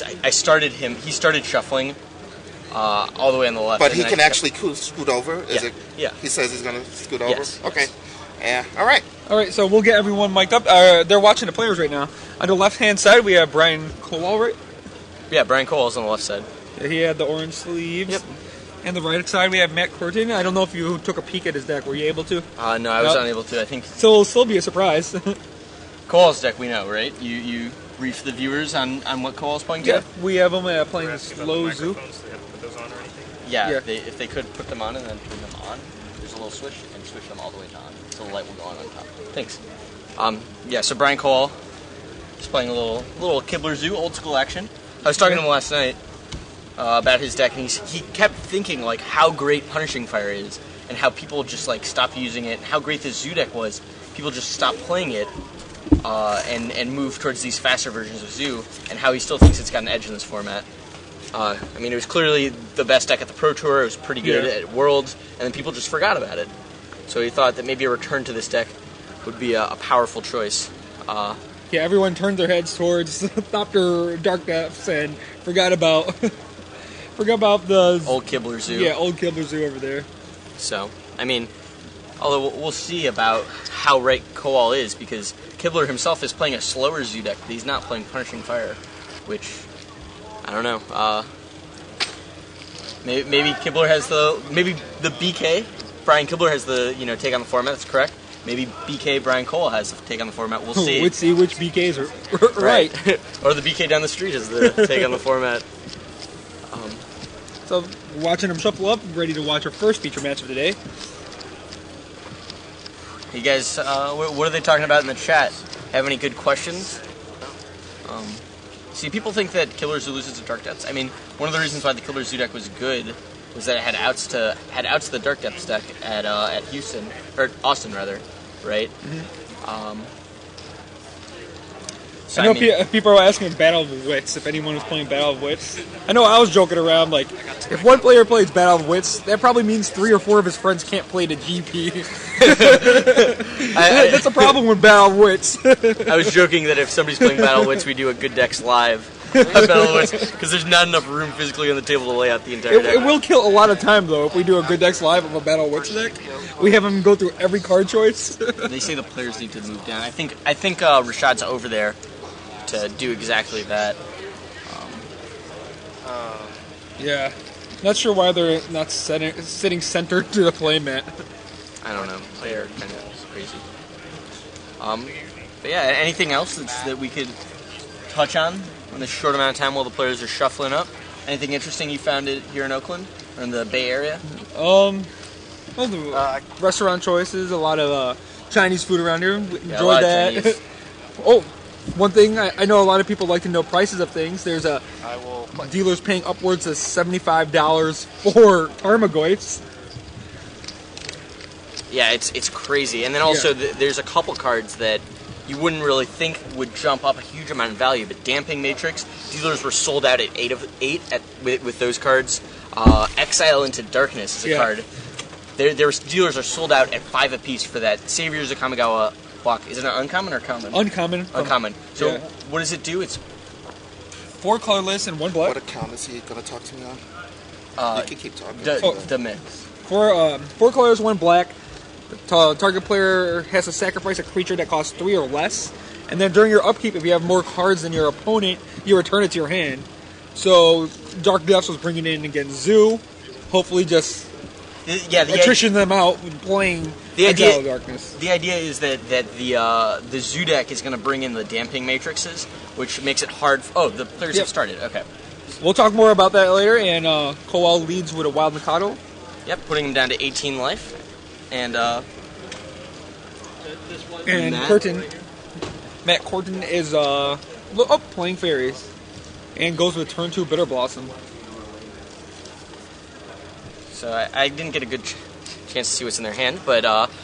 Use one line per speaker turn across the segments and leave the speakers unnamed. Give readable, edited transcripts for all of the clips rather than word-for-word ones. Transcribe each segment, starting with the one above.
I started him. He started shuffling all the way on the left.
But he can actually scoot over?
Yeah.
He says he's going to scoot over?
Yes.
Okay. Yeah. All right.
All right, so we'll get everyone mic'd up. They're watching the players right now. On the left-hand side, we have Brian Kowal, right?
Yeah, Brian Kowal's on the left side.
He had the orange sleeves.
Yep.
And the right side, we have Matt Kurtin. I don't know if you took a peek at his deck. Were you able to?
No, I was unable to. I think.
So it'll still be a surprise.
Kowal's deck, we know, right? You brief the viewers on what Kowal's playing to?
Yeah, we have him playing slow zoo.
Yeah,
Yeah.
If they could put them on and then turn them on, there's a little switch and switch them all the way to on, so the light will go on top. Thanks. Yeah, so Brian Kowal is playing a little Kibler Zoo, old school action. I was talking to him last night about his deck, and he kept thinking like how great Punishing Fire is, and how people just like stopped using it, and how great this Zoo deck was. People just stopped playing it and moved towards these faster versions of Zoo, and how he still thinks it's got an edge in this format. I mean, it was clearly the best deck at the Pro Tour. It was pretty good at Worlds, and then people just forgot about it. So he thought that maybe a return to this deck would be a powerful choice.
Yeah, everyone turned their heads towards Dr. Dark Depths and forgot about the
old Kibler Zoo.
Yeah, old Kibler Zoo over there.
So, I mean, although we'll see about how right Kowal is, because Kibler himself is playing a slower Zoo deck, but he's not playing Punishing Fire, which, I don't know. Maybe Kibler has maybe the BK, Brian Kibler has the, take on the format, that's correct. Maybe BK Brian Kowal has the take on the format. We'll see.
We'll see which BKs are right.
Or the BK down the street has the take on the format.
So, watching them shuffle up, ready to watch our first feature match of the day.
You guys, what are they talking about in the chat? Have any good questions? See, people think that Kibler Zoo loses to Dark Depths. I mean, one of the reasons why the Kibler Zoo deck was good was that it had outs to the Dark Depths deck at Houston, or Austin rather, right?
Mm-hmm.
So,
I know people are asking Battle of Wits, if anyone was playing Battle of Wits. I know I was joking around, like, if one player plays Battle of Wits, that probably means 3 or 4 of his friends can't play the GP. That's a problem with Battle of Wits.
I was joking that if somebody's playing Battle of Wits, we do a Good Decks live. Battle of Wits, because there's not enough room physically on the table to lay out the entire deck.
It will kill a lot of time, though, if we do a Good Decks live of a Battle of Wits deck. We have them go through every card choice.
They say the players need to move down. I think Rashad's over there to do exactly that.
Yeah. Not sure why they're not sitting centered to the playmat.
I don't know. They're kind of crazy. But yeah, anything else that we could touch on in this short amount of time while the players are shuffling up? Anything interesting you found here in Oakland or in the Bay Area?
Well, the restaurant choices, a lot of Chinese food around here. Enjoyed that. Oh, one thing, I know a lot of people like to know prices of things. There's dealers paying upwards of $75 for Tarmogoyfs.
Yeah, it's crazy. And then also there's a couple cards that you wouldn't really think would jump up a huge amount in value, but Damping Matrix, dealers were sold out at 8 of 8 with those cards. Exile into Darkness is a card. Dealers are sold out at 5 apiece for that. Saviors of Kamigawa block. Is it an uncommon or common?
Uncommon.
Uncommon. So what does it do? It's
4 colorless and 1 black.
What account is he going to talk to me on? You can keep talking.
The mix.
4 colors, 1 black. The target player has to sacrifice a creature that costs 3 or less. And then during your upkeep, if you have more cards than your opponent, you return it to your hand. So Dark Depths was bringing in against Zoo. Hopefully just attrition them out when playing Exile of Darkness.
The idea is that the Zoo deck is going to bring in the Damping Matrixes, which makes it hard. The players have started. Okay.
We'll talk more about that later. And Kowal leads with a Wild Mikado.
Yep, putting him down to 18 life. And
Matt Kurtin is playing Fairies. And goes with turn 2 Bitter Blossom. So
I didn't get a good chance to see what's in their hand, but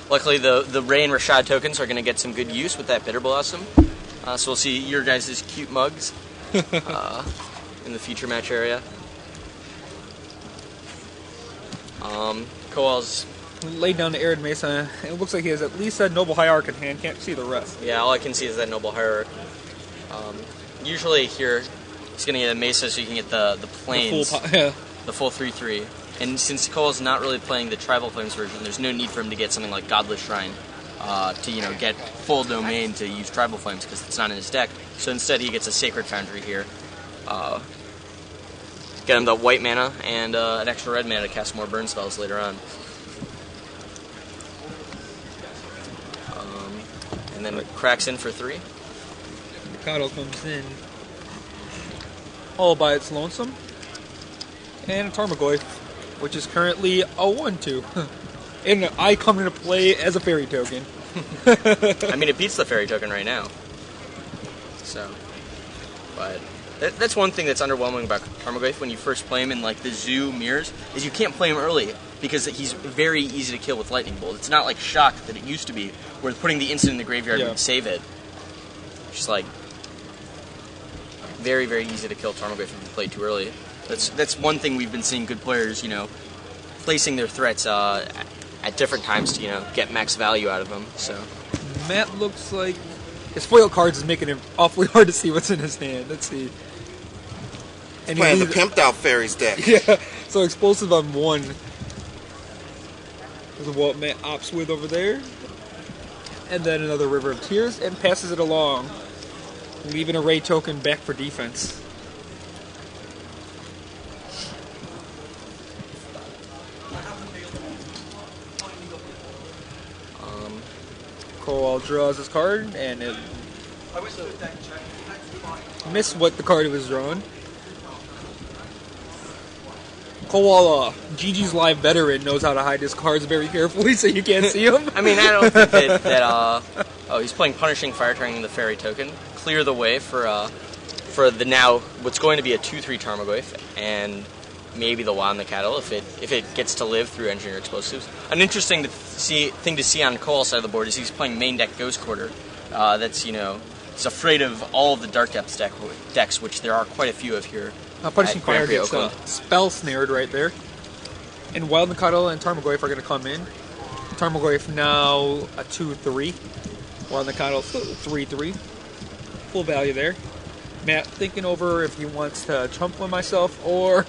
luckily the Ray and Rashad tokens are going to get some good use with that Bitter Blossom. So we'll see your guys' cute mugs in the feature match area. Kowal's
laid down the Arid Mesa. It looks like he has at least a Noble Hierarch in hand. Can't see the rest.
Yeah, all I can see is that Noble Hierarch. Usually here, He's going to get a Mesa so you can get the planes, the full 3/3. And since Kowal's not really playing the Tribal Flames version, there's no need for him to get something like Godless Shrine to get full domain to use Tribal Flames because it's not in his deck. So instead he gets a Sacred Foundry here. Get him the white mana and an extra red mana to cast more burn spells later on. And then it cracks in for 3.
Mikado comes in all by its lonesome. And a Tarmogoyf, which is currently a 1/2. And I come into play as a fairy token.
I mean, it beats the fairy token right now. So, but that's one thing that's underwhelming about Tarmogoyf when you first play him in like the zoo mirrors, is you can't play him early because he's very easy to kill with Lightning Bolt. It's not like Shock that it used to be, where putting the instant in the graveyard would save it. Just like very, very easy to kill Tarmogoyf if you play too early. That's one thing we've been seeing good players, placing their threats at different times to, get max value out of them. So
Matt looks like his foil cards is making it awfully hard to see what's in his hand. Let's see.
And playing the pimped out fairies deck.
Yeah, so explosive on 1. There's what Matt opts with over there. And then another River of Tears and passes it along, leaving a Ray token back for defense. Kowal draws his card, and it missed what the card was drawn. Kowal, GG's live veteran, knows how to hide his cards very carefully so you can't see them.
I mean, I don't think that oh, he's playing Punishing Fire, turning the Fairy token. Clear the way for the now what's going to be a 2/3 Tarmogoyf, and maybe the Wild Cattle if it gets to live through Engineer Explosives. An interesting thing to see on Kowal's side of the board is he's playing main deck Ghost Quarter. That's it's afraid of all of the Dark Depths decks, which there are quite a few of here.
Punishing Fire gets
Oakland.
spell snared right there. And Wild Mikado and Tarmogoyf are going to come in. Tarmogoyf now a 2/3. Wild Mikado 3/3. Full value there. Matt thinking over if he wants to chump one myself or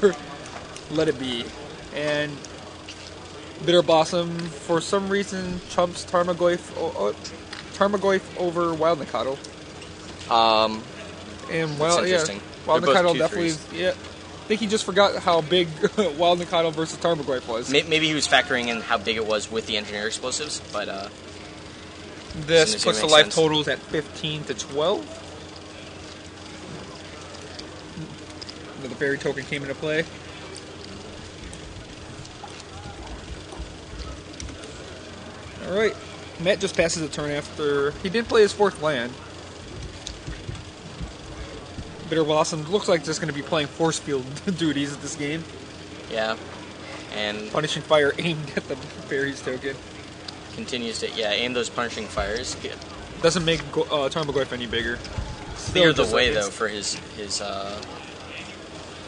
let it be. And Bitter Blossom, for some reason, chumps Tarmogoyf over Wild Mikado. And Wild Mikado definitely, I think he just forgot how big Wild Mikado versus Tarmogoyf was.
Maybe he was factoring in how big it was with the Engineer Explosives, but
this puts the life totals at 15 to 12. The fairy token came into play. Alright, Matt just passes a turn after he did play his 4th land. Bitter Blossom looks like just going to be playing force field duties at this game.
Yeah, and
Punishing Fire aimed at the fairies token.
Continues to aim those Punishing Fires.
Doesn't make Tarmogoyf any bigger.
Clear the way though for his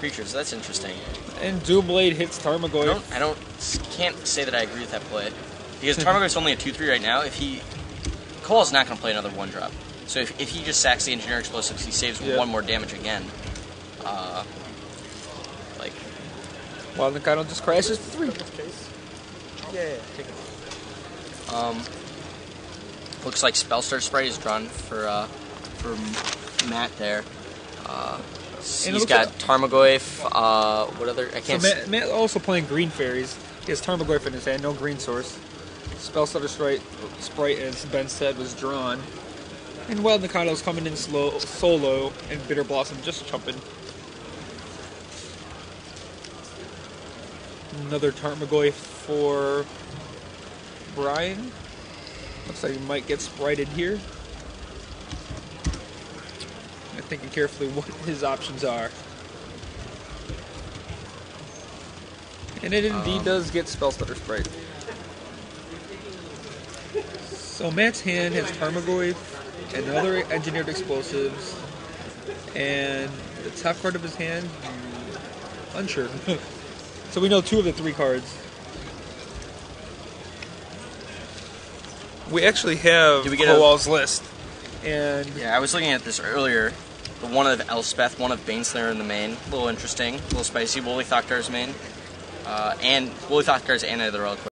creatures. That's interesting.
And Doomblade hits Tarmogoyf.
Can't say that I agree with that play because Tarmogoyf's only a 2/3 right now. Kowal's not going to play another 1-drop. So if he just sacks the Engineer Explosives, he saves 1 more damage again.
Wild Mikado just crashes 3.
Yeah. Looks like Spellstar Sprite is drawn for Matt there. He's got Tarmogoyf. What other? I can't.
So Matt also playing green fairies. He has Tarmogoyf in his hand, no green source. Spellstar Sprite, as Ben said, was drawn. And Wild Mikado's coming in solo, and Bitter Blossom just chumping. Another Tarmogoyf for Brian. Looks like he might get sprited here. I'm thinking carefully what his options are. And it indeed does get Spellstutter Sprite. So Matt's hand has Tarmogoyf, another Engineered Explosives, and the top card of his hand, unsure. So we know 2 of the 3 cards. We actually have Kowal's list. And
yeah, I was looking at this earlier. the one of Elspeth, one of Baneslayer in the main. A little interesting, a little spicy. Woolly Thokdar's main. And Woolly Thokdar's and other relic.